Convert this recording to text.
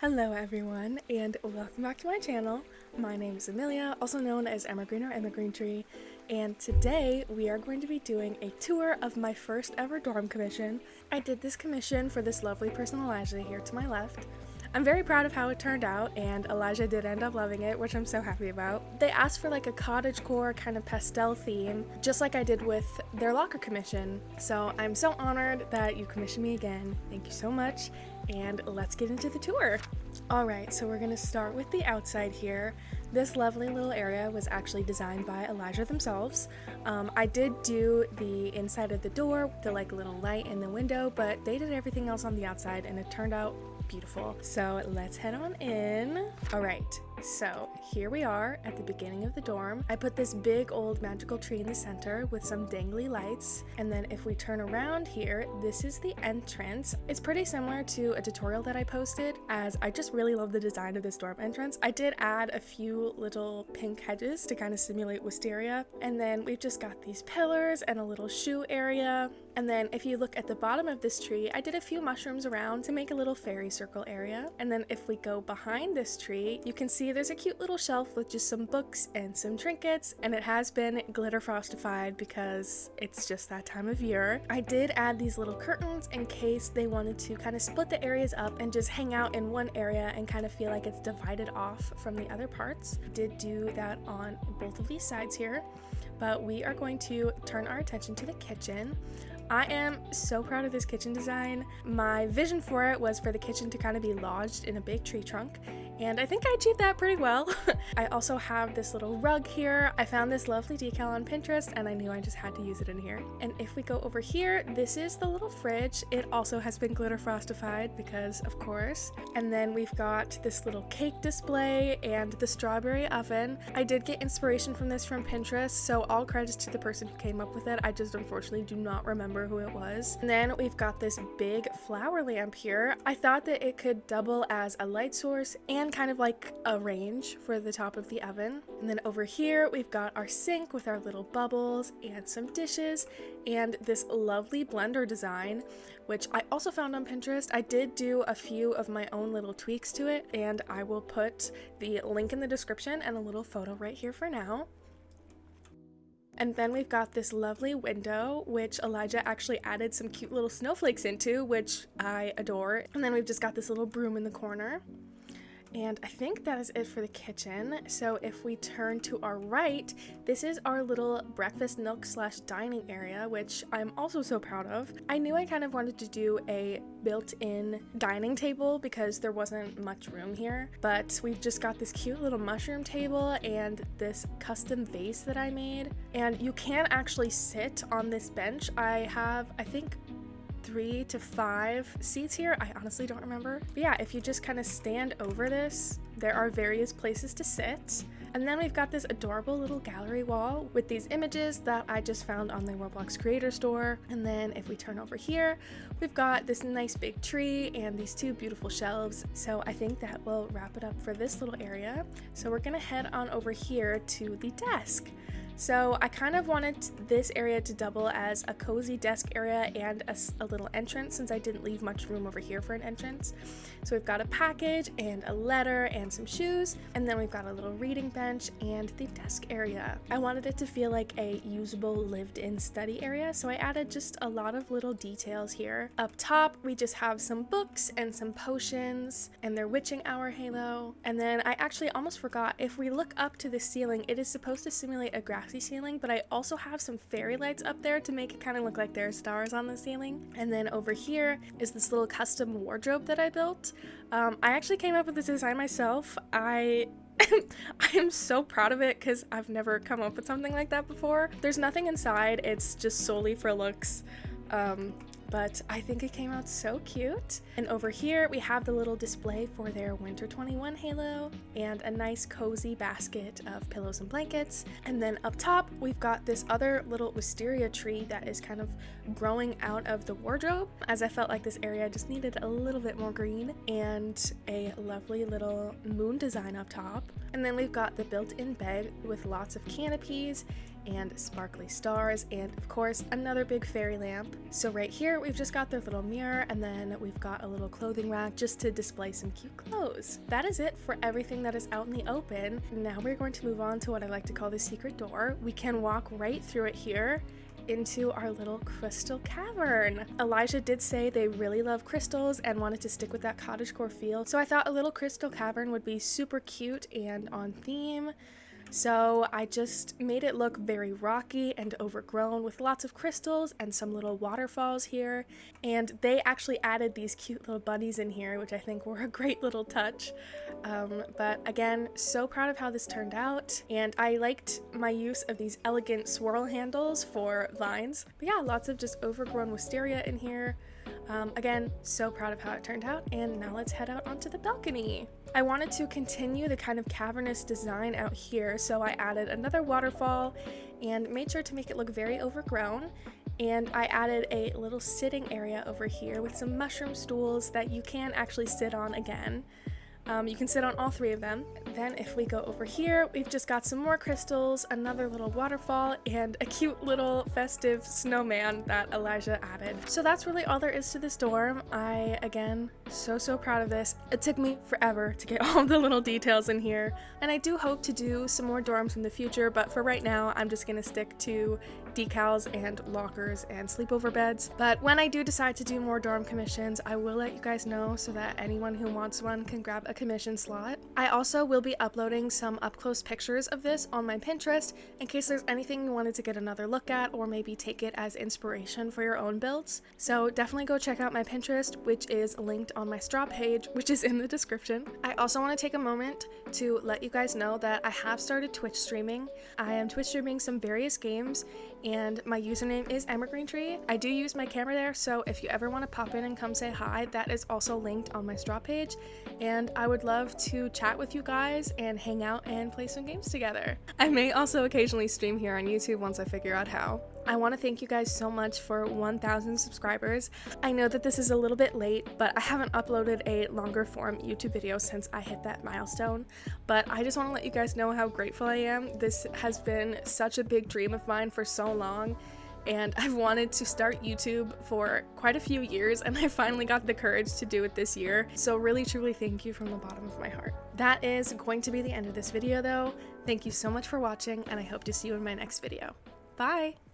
Hello everyone, and welcome back to my channel. My name is Amelia, also known as Evergreen or Evergreen Tree, and today we are going to be doing a tour of my first ever dorm commission. I did this commission for this lovely person Elijah here to my left. I'm very proud of how it turned out, and Elijah did end up loving it, which I'm so happy about. They asked for like a cottagecore kind of pastel theme, just like I did with their locker commission. So I'm so honored that you commissioned me again. Thank you so much, and let's get into the tour. Alright, so we're gonna start with the outside here. This lovely little area was actually designed by Elijah themselves. I did do the inside of the door, the like little light in the window, but they did everything else on the outside and it turned out beautiful. So let's head on in. Alright, so here we are at the beginning of the dorm. I put this big old magical tree in the center with some dangly lights, and then if we turn around here, this is the entrance. It's pretty similar to a tutorial that I posted, as I just really love the design of this dorm entrance. I did add a few little pink hedges to kind of simulate wisteria, and then we've just got these pillars and a little shoe area. And then if you look at the bottom of this tree, I did a few mushrooms around to make a little fairy circle area. And then if we go behind this tree, you can see there's a cute little shelf with just some books and some trinkets, and it has been glitter frostified because it's just that time of year. I did add these little curtains in case they wanted to kind of split the areas up and just hang out in one area and kind of feel like it's divided off from the other parts. I did do that on both of these sides here, but we are going to turn our attention to the kitchen. I am so proud of this kitchen design. My vision for it was for the kitchen to kind of be lodged in a big tree trunk, and I think I achieved that pretty well. I also have this little rug here. I found this lovely decal on Pinterest and I knew I just had to use it in here. And if we go over here, this is the little fridge. It also has been glitter frostified because of course. And then we've got this little cake display and the strawberry oven. I did get inspiration from this from Pinterest, so all credits to the person who came up with it. I just unfortunately do not remember who it was. And then we've got this big flower lamp here. I thought that it could double as a light source and kind of like a range for the top of the oven. And then over here we've got our sink with our little bubbles and some dishes and this lovely blender design, which I also found on Pinterest. I did do a few of my own little tweaks to it, and I will put the link in the description and a little photo right here for now. And then we've got this lovely window, which Elijah actually added some cute little snowflakes into, which I adore. And then we've just got this little broom in the corner. And I think that is it for the kitchen. So if we turn to our right, this is our little breakfast nook / dining area, which I'm also so proud of. I knew I kind of wanted to do a built-in dining table because there wasn't much room here, but we've just got this cute little mushroom table and this custom vase that I made. And you can actually sit on this bench. I have, I think, 3 to 5 seats here. I honestly don't remember. But yeah, if you just kind of stand over this, there are various places to sit. And then we've got this adorable little gallery wall with these images that I just found on the Roblox creator store. And then if we turn over here, we've got this nice big tree and these 2 beautiful shelves. So I think that will wrap it up for this little area. So we're gonna head on over here to the desk. So I kind of wanted this area to double as a cozy desk area and a little entrance, since I didn't leave much room over here for an entrance. So we've got a package and a letter and some shoes, and then we've got a little reading bench and the desk area. I wanted it to feel like a usable lived-in study area, so I added just a lot of little details here. Up top, we just have some books and some potions and their witching hour halo. And then I actually almost forgot, if we look up to the ceiling, it is supposed to simulate a grassy ceiling, but I also have some fairy lights up there to make it kind of look like there are stars on the ceiling. And then over here is this little custom wardrobe that I built. I actually came up with this design myself. I am so proud of it because I've never come up with something like that before. There's nothing inside, it's just solely for looks. But I think it came out so cute. And over here we have the little display for their Winter 21 halo and a nice cozy basket of pillows and blankets. And then up top we've got this other little wisteria tree that is kind of growing out of the wardrobe, as I felt like this area just needed a little bit more green, and a lovely little moon design up top. And then we've got the built-in bed with lots of canopies and sparkly stars, and of course another big fairy lamp. So right here we've just got their little mirror, and then we've got a little clothing rack just to display some cute clothes. That is it for everything that is out in the open. Now we're going to move on to what I like to call the secret door. We can walk right through it here into our little crystal cavern. Elijah did say they really love crystals and wanted to stick with that cottagecore feel, so I thought a little crystal cavern would be super cute and on theme. So I just made it look very rocky and overgrown with lots of crystals and some little waterfalls here. And they actually added these cute little bunnies in here, which I think were a great little touch. But again, so proud of how this turned out. And I liked my use of these elegant swirl handles for vines. But yeah, lots of just overgrown wisteria in here. Again, so proud of how it turned out, and now let's head out onto the balcony. I wanted to continue the kind of cavernous design out here, so I added another waterfall and made sure to make it look very overgrown. And I added a little sitting area over here with some mushroom stools that you can actually sit on again. You can sit on all three of them. Then if we go over here, we've just got some more crystals, another little waterfall, and a cute little festive snowman that Elijah added. So that's really all there is to this dorm. I, again, so proud of this. It took me forever to get all the little details in here, and I do hope to do some more dorms in the future, but for right now, I'm just gonna stick to decals and lockers and sleepover beds. But when I do decide to do more dorm commissions, I will let you guys know so that anyone who wants one can grab a commission slot. I also will be uploading some up-close pictures of this on my Pinterest in case there's anything you wanted to get another look at or maybe take it as inspiration for your own builds. So definitely go check out my Pinterest, which is linked on my straw page, which is in the description. I also want to take a moment to let you guys know that I have started Twitch streaming. I am Twitch streaming some various games, and my username is EmmerGreenTree. I do use my camera there, so if you ever want to pop in and come say hi, that is also linked on my straw page, and I would love to chat with you guys and hang out and play some games together. I may also occasionally stream here on YouTube once I figure out how. I want to thank you guys so much for 1,000 subscribers. I know that this is a little bit late, but I haven't uploaded a longer form YouTube video since I hit that milestone, but I just want to let you guys know how grateful I am. This has been such a big dream of mine for so long, and I've wanted to start YouTube for quite a few years, and I finally got the courage to do it this year. So really truly thank you from the bottom of my heart. That is going to be the end of this video though. Thank you so much for watching, and I hope to see you in my next video. Bye!